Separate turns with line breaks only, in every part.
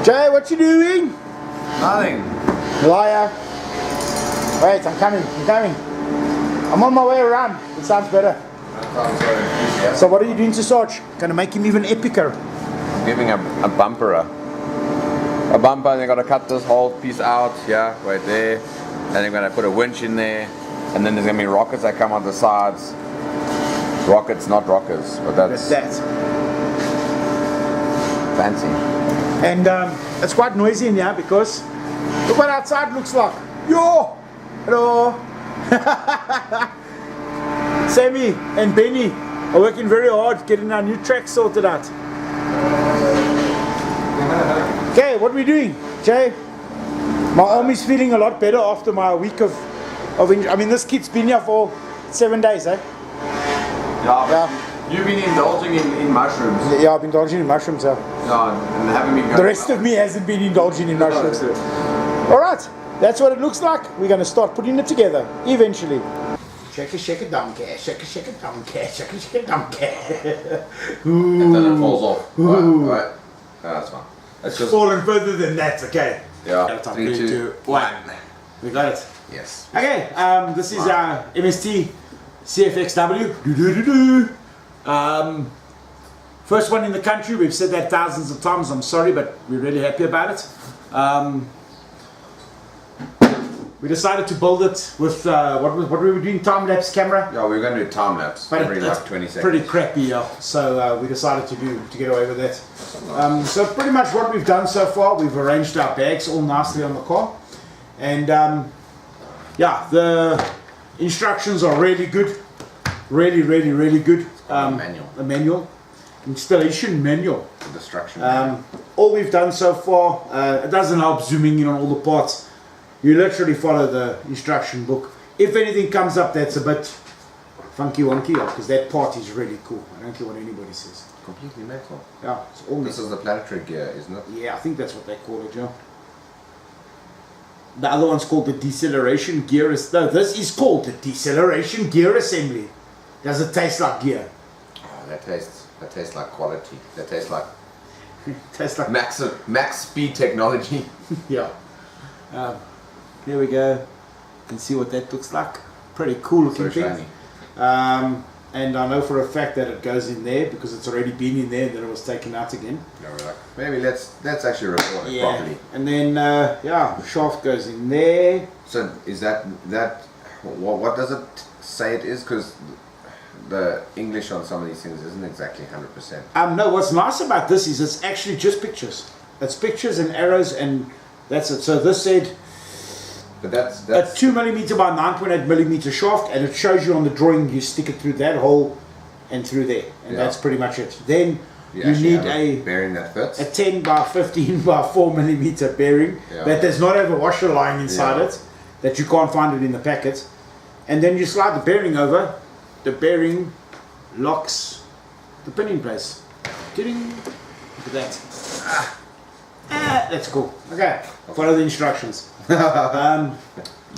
Jay, what you doing?
Nothing.
Liar. Wait, I'm coming. I'm on my way around. It sounds better. So what are you doing to Sarge? Gonna make him even epicer.
I'm giving a bumper. A bumper, and they're gonna cut this whole piece out, yeah, right there. And they're gonna put a winch in there. And then there's gonna be rockets that come on the sides. Rockets, not rockers, but that's fancy.
And it's quite noisy in here because look what outside looks like. Yo! Hello! Sammy and Benny are working very hard getting our new track sorted out. Okay, what are we doing? Jay? My arm is feeling a lot better after my week of injury. I mean, this kid's been here for 7 days, eh?
Yeah. You've been indulging in mushrooms.
Yeah, I've been indulging in mushrooms, yeah.
Yeah, and having me go.
The rest of me hasn't been indulging in mushrooms. Alright, that's what it looks like. We're going to start putting it together, eventually. Shake it, donkey, shake it, donkey, shake it, donkey.
And then it falls off. Right. That's fine.
It's just falling further than that, okay.
Yeah.
3, 2, 1. We got it.
Yes.
Okay, this is our MST CFX-W. First one in the country. We've said that thousands of times. I'm sorry, but we're really happy about it. We decided to build it with what were we doing? Time-lapse camera.
Yeah, we were going to do time lapse every like 20 seconds.
Pretty crappy, yeah. So we decided to get away with that. So pretty much what we've done so far, we've arranged our bags all nicely on the car, and yeah, the instructions are really good, really good.
Manual.
A manual. Installation manual.
The destruction.
All we've done so far, it doesn't help zooming in on all the parts. You literally follow the instruction book. If anything comes up that's a bit funky wonky, because that part is really cool. I don't care what anybody says.
Completely metal.
Yeah, it's all
This is the planetary gear, isn't it?
Yeah, I think that's what they call it, yeah. The other one's called the deceleration gear. No, this is called the deceleration gear assembly. Does it taste like gear?
Oh, that tastes like quality. That tastes like
Tastes like
max speed technology.
yeah. There we go. You can see what that looks like. Pretty cool looking
So
thing. And I know for a fact that it goes in there because it's already been in there and then it was taken out again.
No, we're like, maybe let's actually record it properly.
And then yeah, the shaft goes in there.
So is that what does it say it is? Because the English on some of these things isn't exactly 100%.
No, what's nice about this is it's actually just pictures. It's pictures and arrows and that's it. So this said
But that's
a 2mm by 9.8mm shaft, and it shows you on the drawing you stick it through that hole and through there, and that's pretty much it. Then you need a
bearing that fits.
a 10 by 15 by 4mm bearing that does not have a washer line inside it, that you can't find it in the packet, and then you slide the bearing over. The bearing locks the pin in place. Look at that. That's cool. Okay, follow the instructions.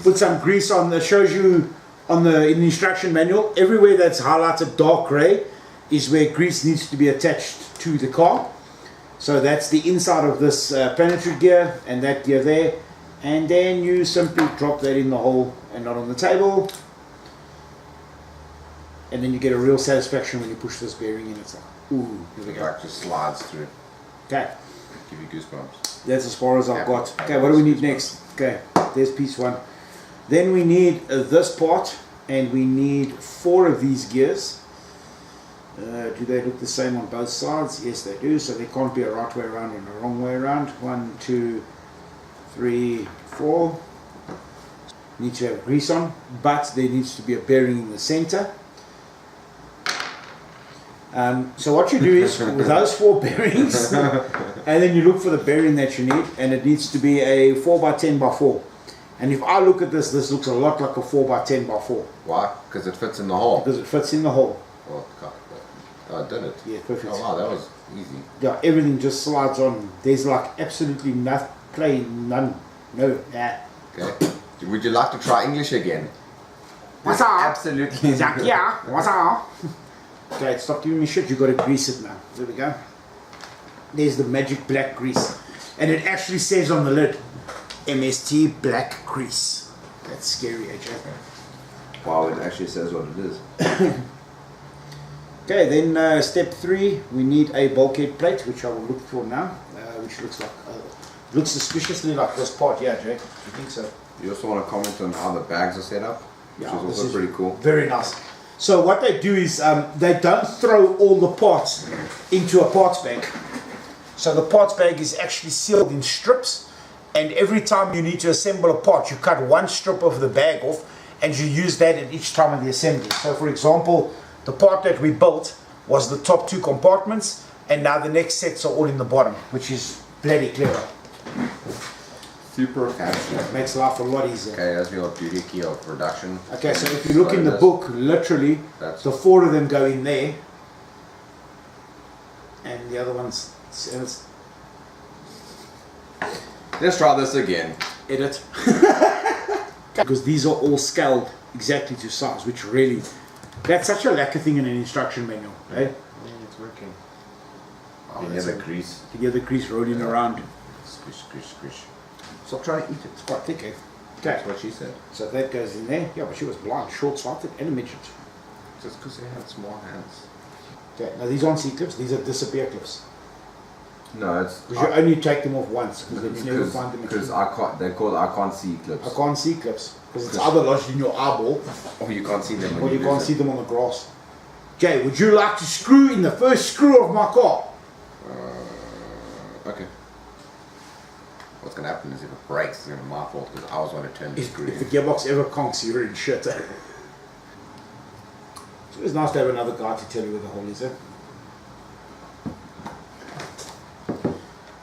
Put some grease on. That shows you in the instruction manual. Everywhere that's highlighted dark grey is where grease needs to be attached to the car. So that's the inside of this planetary gear and that gear there. And then you simply drop that in the hole and not on the table. And then you get a real satisfaction when you push this bearing in. It's like, ooh, here we go.
Like just slides through.
Okay.
Give you goosebumps.
That's as far as I've got. Okay, what do we need next? Okay, there's piece 1. Then we need this part, and we need 4 of these gears. Do they look the same on both sides? Yes, they do. So there can't be a right way around and a wrong way around. 1, 2, 3, 4. Need to have grease on, but there needs to be a bearing in the center. So what you do is with those 4 bearings, and then you look for the bearing that you need, and it needs to be a 4x10x4. And if I look at this looks a lot like a 4x10x4.
Why? Because it fits in the hole.
Because it fits in the hole.
Oh, God. Oh, it did it?
Yeah, perfect.
Oh, wow, that was easy.
Yeah, everything just slides on. There's like absolutely none. No.
Okay. Would you like to try English again?
What's up?
Absolutely.
Yeah, what's up? Okay, stop giving me shit. You got to grease it now. There we go. There's the magic black grease. And it actually says on the lid, MST black grease. That's scary, AJ.
Wow, it actually says what it is.
Okay, then step 3, we need a bulkhead plate, which I will look for now, which looks like, looks suspiciously like this part. Yeah, Jay, you think so?
You also want to comment on how the bags are set up, which
Yeah,
is also pretty cool.
Very nice. So what they do is they don't throw all the parts into a parts bag. So the parts bag is actually sealed in strips, and every time you need to assemble a part, you cut one strip of the bag off, and you use that at each time of the assembly. So for example, the part that we built was the top 2 compartments, and now the next sets are all in the bottom, which is bloody clever.
Super fancy.
It makes life a lot easier.
Okay, that's your beauty key of production.
Okay, so if you look in the book, literally, the 4 of them go in there, and the other ones,
let's try this again.
Edit. Because these are all scaled exactly to size, which really, that's such a lacquer thing in an instruction manual, eh?
Yeah, it's working. Oh, you hear the grease.
You hear the grease rolling around.
Squish, squish, squish. Stop trying to eat it.
It's quite thick, eh? Okay.
That's what she said.
So that goes in there. Yeah, but she was blind, short-sighted, and a midget.
Just because they had small hands.
Okay, now these aren't C-clips, these are disappear clips.
No, it's...
Because you only take them off once, because then you never find them again.
Because they're called I can't see clips.
I can't see clips, because it's either lodged in your eyeball,
or you can't see them when
or you can't see them on the grass. Jay, would you like to screw in the first screw of my car?
Okay. What's going to happen is if it breaks, it's going to be my fault, because I was going to turn the screw
If the gearbox ever conks, you're in shit. So it's nice to have another guy to tell you where the hole is, eh?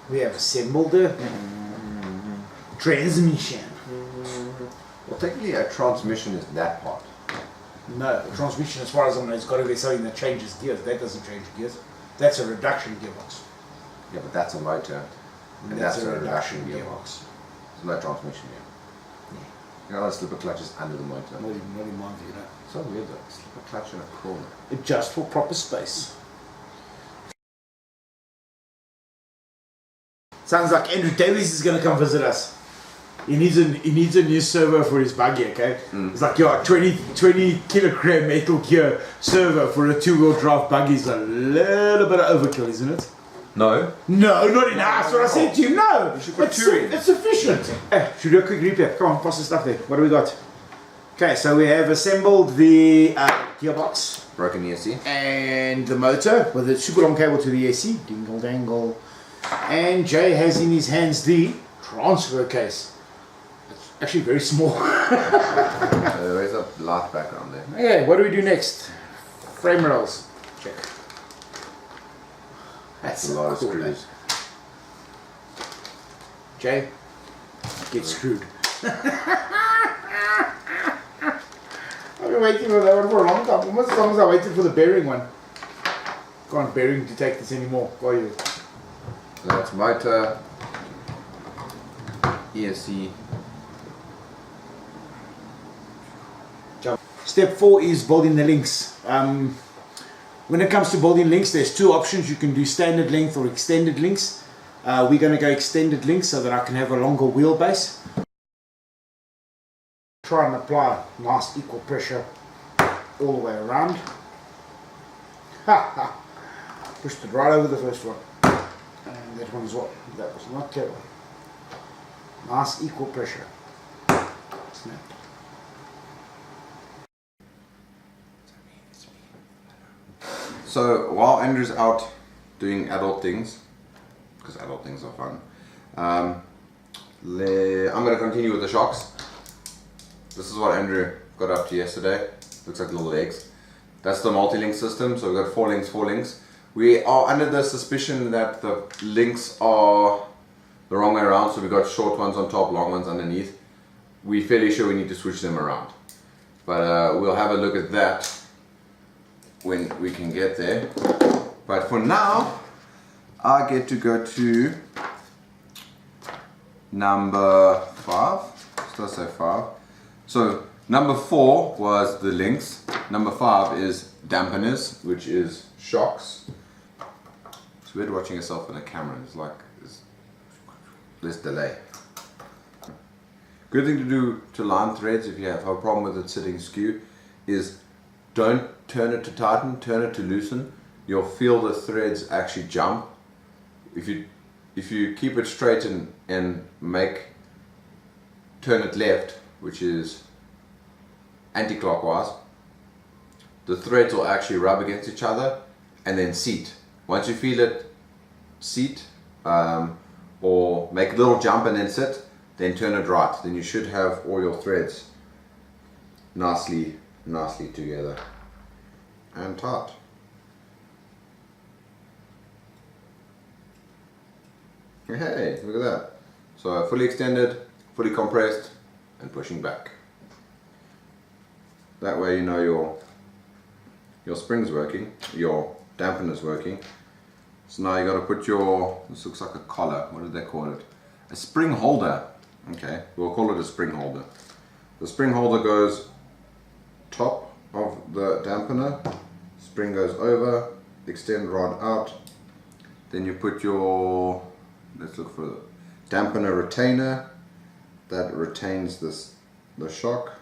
We have assembled the transmission.
Well, technically a transmission is that part.
No, the transmission, as far as I know, it's got to be something that changes gears. That doesn't change gears. That's a reduction gearbox.
Yeah, but that's a motor. And that's a reduction gearbox. There's no transmission here. You know, the slipper clutch is under the motor.
Not in my view, no.
So weird though. Slipper clutch in a corner.
Just for proper space. Sounds like Andrew Davies is going to come visit us. He needs a new servo for his buggy, okay? It's like, yeah, 20 kilogram metal gear servo for a 2-wheel drive buggy is a little bit of overkill, isn't it?
No.
No, not enough. That's what I said to you. No.
You should put 2 in.
It's sufficient. Hey, should we do a quick recap? Come on, pass the stuff there. What do we got? Okay, so we have assembled the gearbox.
Broken ESC.
And the motor with a super long cable to the ESC. Dingle dangle. And Jay has in his hands the transfer case. It's actually very small.
There's a light background there.
Okay, what do we do next? Frame rails. Check.
That's a lot of screws.
Jay, get screwed. I've been waiting for that one for a long time. Almost as long as I waited for the bearing one. Can't bearing detect this anymore. Go you.
So that's motor, ESC.
Step 4 is building the links. When it comes to building links, there's 2 options. You can do standard length or extended links. We're going to go extended links so that I can have a longer wheelbase. Try and apply nice equal pressure all the way around. Pushed it right over the first one. And that one as well. That was not clever. Nice equal pressure. Snap.
So while Andrew's out doing adult things, because adult things are fun, I'm going to continue with the shocks. This is what Andrew got up to yesterday. Looks like little legs. That's the multi-link system, so we've got 4 links. We are under the suspicion that the links are the wrong way around, so we've got short ones on top, long ones underneath. We're fairly sure we need to switch them around. But we'll have a look at that when we can get there. But for now, I get to go to number 5. Still say 5. So number 4 was the links. Number 5 is dampeners, which is shocks. It's weird watching yourself in a camera. It's like less delay. Good thing to do to line threads if you have a problem with it sitting skew is don't turn it to tighten, turn it to loosen. You'll feel the threads actually jump. If you keep it straight and turn it left, which is anti-clockwise, the threads will actually rub against each other and then seat. Once you feel it seat or make a little jump and then sit, then turn it right. Then you should have all your threads nicely together and tight. Hey, look at that. So fully extended, fully compressed, and pushing back. That way you know your spring's working, your dampener's working. So now you got to put your, this looks like a collar, what did they call it? A spring holder. Okay, we'll call it a spring holder. The spring holder goes top of the dampener, spring goes over, extend rod out, then you put your, let's look for the dampener retainer that retains the shock.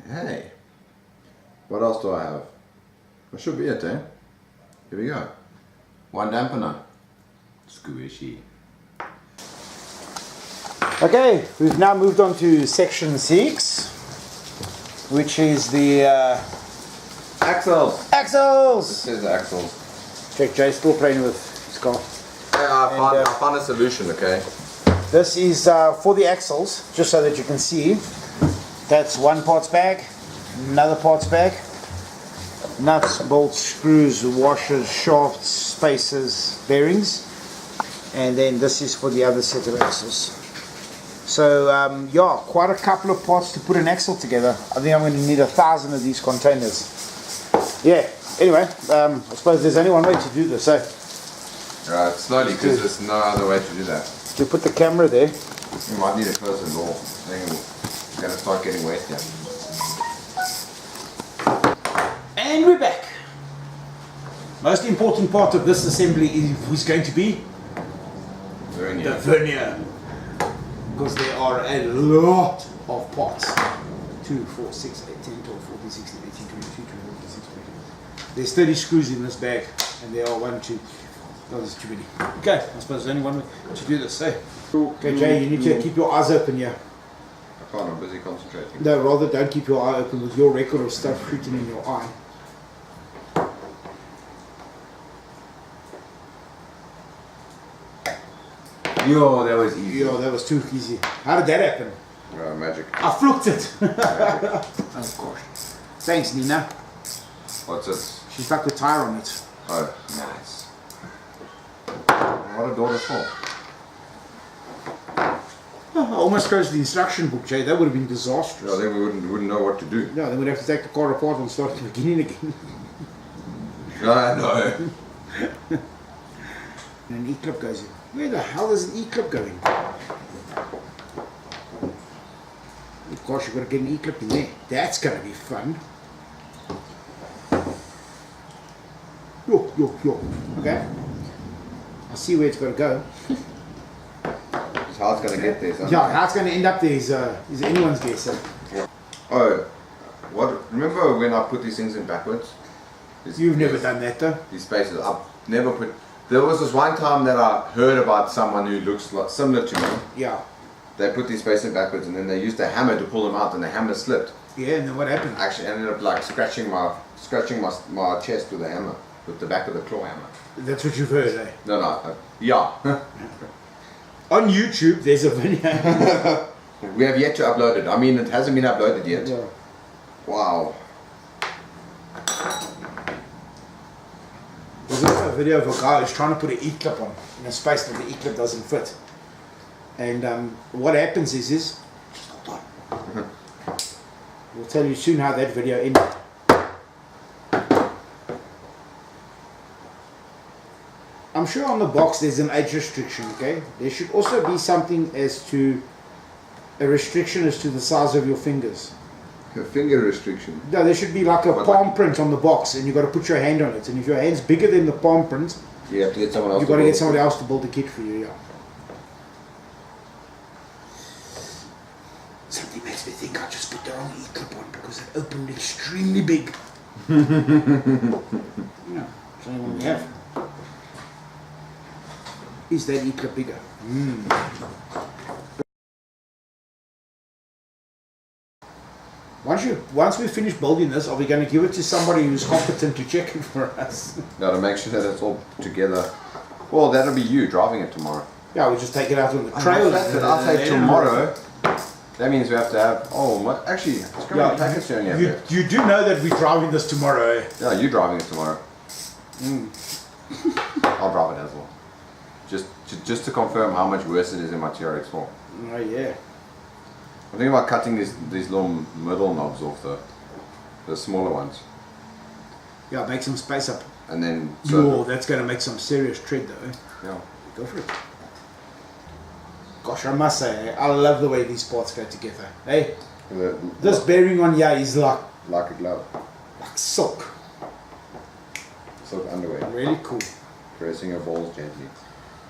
Hey, what else do I have? That should be it, eh? Here we go. One dampener. Squishy.
Okay, we've now moved on to section 6, which is the
Axles.
axles.
This is the axles.
Check, Jay's still playing with his car.
I found a solution, okay?
This is for the axles, just so that you can see. That's one parts bag, another parts bag, nuts, bolts, screws, washers, shafts, spacers, bearings, and then this is for the other set of axles. So yeah, quite a couple of parts to put an axle together. I think I'm going to need 1,000 of these containers. Yeah, anyway, I suppose there's only one way to do this, eh?
Right, slowly, because there's no other way to do that.
To put the camera there.
You might need a closer door. I think it's going to start getting wet here.
And we're back. Most important part of this assembly is going to be
Vernier.
the vernier. Because there are a lot of parts. 2, 4, 6, 8, 10, 12, 14, 16, 18, 22, 23, 26, 27. There's 30 screws in this bag, and there are 1, 2, 3, 4. There's too many. Okay, I suppose there's only one way to do this, eh? Okay, Jay, you need to keep your eyes open here.
I can't, I'm busy concentrating.
No, rather don't keep your eye open with your record of stuff shooting in your eye.
Yo, that was easy.
Yo, that was too easy. How did that happen?
Magic.
I flunked it. Of course. Thanks, Nina.
What's this?
She stuck the tire on it.
Oh, nice. What a door this for?
Oh, I almost closed the instruction book, Jay. That would have been disastrous.
No, then we wouldn't know what to do.
No, then we'd have to take the car apart and start at the beginning again.
No.
And an E-clip goes in. Where the hell does an E-clip go in? Of course, you've got to get an E-clip in there. That's going to be fun. Yo. Okay. I see where it's got to go.
It's how it's going to get there. So
Yeah, how it's going to end up there is anyone's guess.
Oh, what? Remember when I put these things in backwards?
You've never done that though.
These spaces. I've never put. There was this one time that I heard about someone who looks like, similar to me.
Yeah.
They put these spaces backwards and then they used a hammer to pull them out, and the hammer slipped.
Yeah, and then what happened?
Actually, ended up like scratching my chest with a hammer, with the back of the claw hammer.
That's what you've heard, eh?
No, yeah.
On YouTube, there's a video.
We have yet to upload it. I mean, it hasn't been uploaded yet.
Yeah.
Wow.
There's also a video of a guy who's trying to put an E-clip on in a space that the E-clip doesn't fit. And what happens is just hold on. We'll tell you soon how that video ended. I'm sure on the box there's an age restriction, okay? There should also be something as to a restriction as to the size of your fingers.
A finger restriction?
No, there should be like a palm print on the box, and you've got to put your hand on it. And if your hand's bigger than the palm print,
you have to get someone else.
you've got to get somebody else to build the kit for you, yeah. He makes me think I just put the wrong E-clip on because it opened extremely big. Yeah, it's the only one we have. Is that E-clip bigger? Once we finish building this, are we going to give it to somebody who's competent to check it for us?
Gotta make sure that it's all together. Well, that'll be you driving it tomorrow.
Yeah, we'll just take it out on the trail.
I'll say tomorrow. That means we have to have. Oh, what? Actually, it's going to be package steering here.
You do know that we're driving this tomorrow, eh?
Yeah, you're driving it tomorrow. I'll drive it as well. Just to confirm how much worse it is in my TRX4.
Oh yeah.
I'm thinking about cutting these little middle knobs off the smaller ones.
Yeah, make some space up.
And then
That's going to make some serious tread though. Eh?
Yeah.
Go for it. Gosh, I must say, I love the way these parts go together. Hey, this bearing on here is like
a glove.
Like silk.
Silk underwear.
Really cool.
Pressing your balls gently.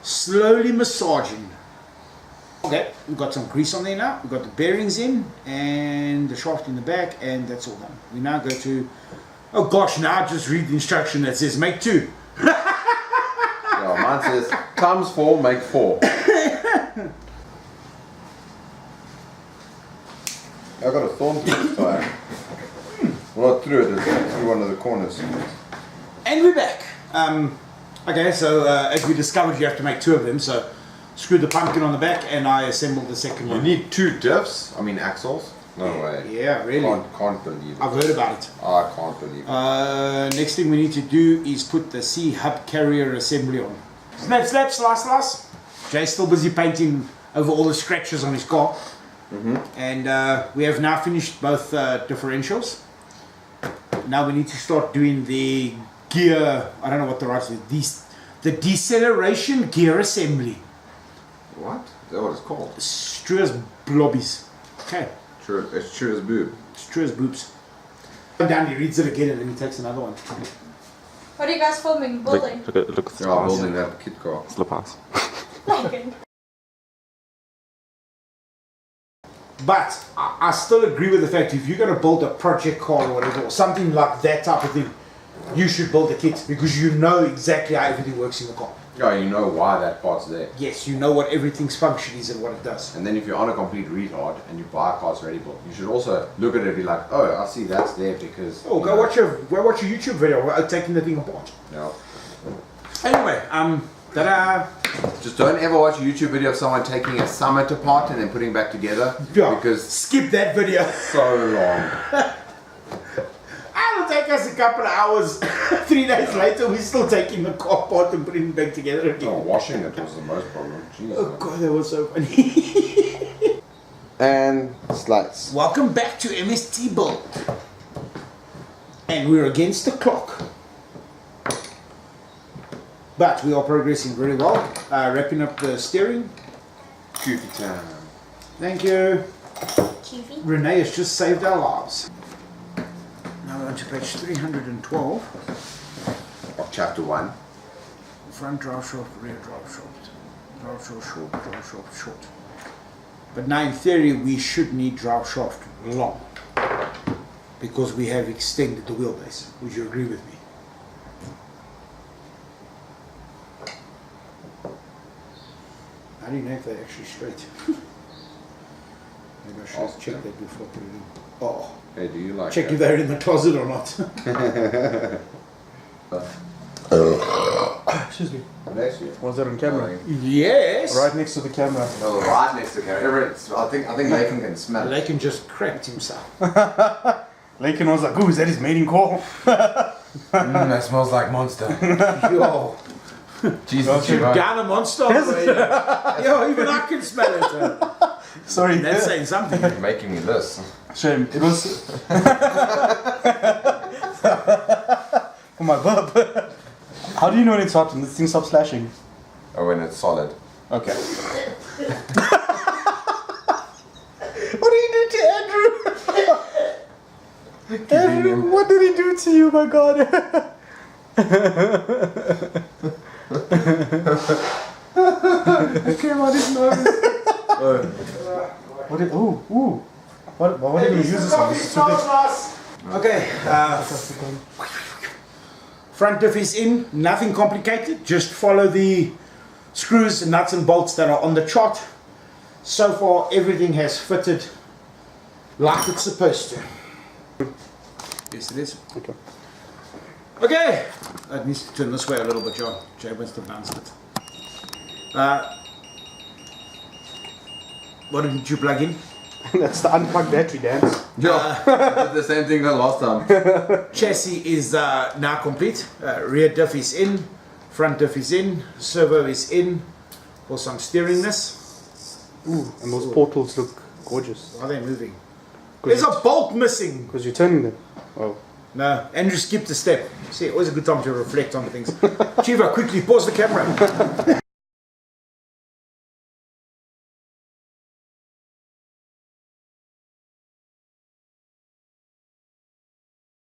Slowly massaging. Okay, we've got some grease on there now. We've got the bearings in and the shaft in the back, and that's all done. We now go to, oh gosh, now just read the instruction that says make 2.
Yeah, mine says times 4, make 4. I got a thorn through this tire. Well, not through it, it's through one of the corners.
And we're back. Okay, so as we discovered, you have to make 2 of them. So screwed the pumpkin on the back, and I assembled the second one.
You need 2 diffs? I mean axles? No way.
Yeah, really.
Can't believe it.
I've heard about it.
I can't believe it.
Next thing we need to do is put the C-hub carrier assembly on. Snap, snap, slice, slice. Jay's still busy painting over all the scratches on his car. And we have now finished both differentials. Now we need to start doing the gear, I don't know what the right is, the deceleration gear assembly.
What? Is that what it's called?
Strue's blobbies. Okay.
It's true as boob.
Strue's boobs. Down, he reads it again and then he takes another one.
What are you guys filming? Building?
Look at the
Building that kit car.
slip pass.
But I still agree with the fact if you're going to build a project car or whatever, or something like that type of thing, you should build a kit because you know exactly how everything works in the car.
Yeah, you know why that part's there.
Yes, you know what everything's function is and what it does.
And then if you're on a complete retard and you buy a car that's already built, you should also look at it and be like, oh, I see that's there because...
Oh, go watch a YouTube video of taking the thing apart.
Yeah.
Anyway, ta-da!
Just don't ever watch a YouTube video of someone taking a summit apart and then putting it back together.
Yeah,
because
skip that video.
So long.
It'll take us a couple of hours. 3 days later, we're still taking the car apart and putting it back together again.
Oh, washing it was the most problem. Jeez.
Oh god, that was so funny.
And slides.
Welcome back to MST Build. And we're against the clock. But we are progressing very well. Wrapping up the steering.
Goofy time.
Thank you.
Chiefy.
Renee has just saved our lives. Now we're on to page 312.
Of chapter 1.
Front drive shaft, rear drive shaft. Drive shaft short, drive shaft short. But now in theory we should need drive shaft long. Because we have extended the wheelbase. Would you agree with me? I don't know if they're actually straight. Maybe I should have checked that before I put it in. Oh.
Hey, do you like
Check if they're in the closet or not.
Excuse me.
Bless you.
Was that on camera?
Yes.
Right next to the camera.
Oh, right next to the camera. I think Nathan can smell it.
Lakin just cracked himself.
Lakin was like, ooh, is that his mating call?
That smells like monster.
Yo.
Jesus,
You're down a monster. Yo, even I can smell it.
Sorry.
That's saying something.
You're making me this.
Shame. It was... For my bub. How do you know when it's hot and this thing stops slashing?
Oh, when it's solid.
Okay. What did he do to Andrew? Andrew, what did he do to you, my God? It came out his nose. What did... Ooh. What are you going to use this on? This is too big.
Okay, front diff is in, nothing complicated, just follow the screws, nuts and bolts that are on the chart. So far everything has fitted like it's supposed to. Yes it is.
Okay.
Okay, that needs to turn this way a little bit, John. Jay wants to bounce it. What did you plug in?
That's the unplugged battery, dance.
Yeah, did the same thing that last time.
Chassis is now complete. Rear diff is in, front diff is in, servo is in for some steeringness.
Ooh, and those portals look gorgeous.
Are they moving? There's a bolt missing.
Because you're turning them. Oh.
No, Andrew skipped a step. See, always a good time to reflect on things. Chiva, quickly pause the camera.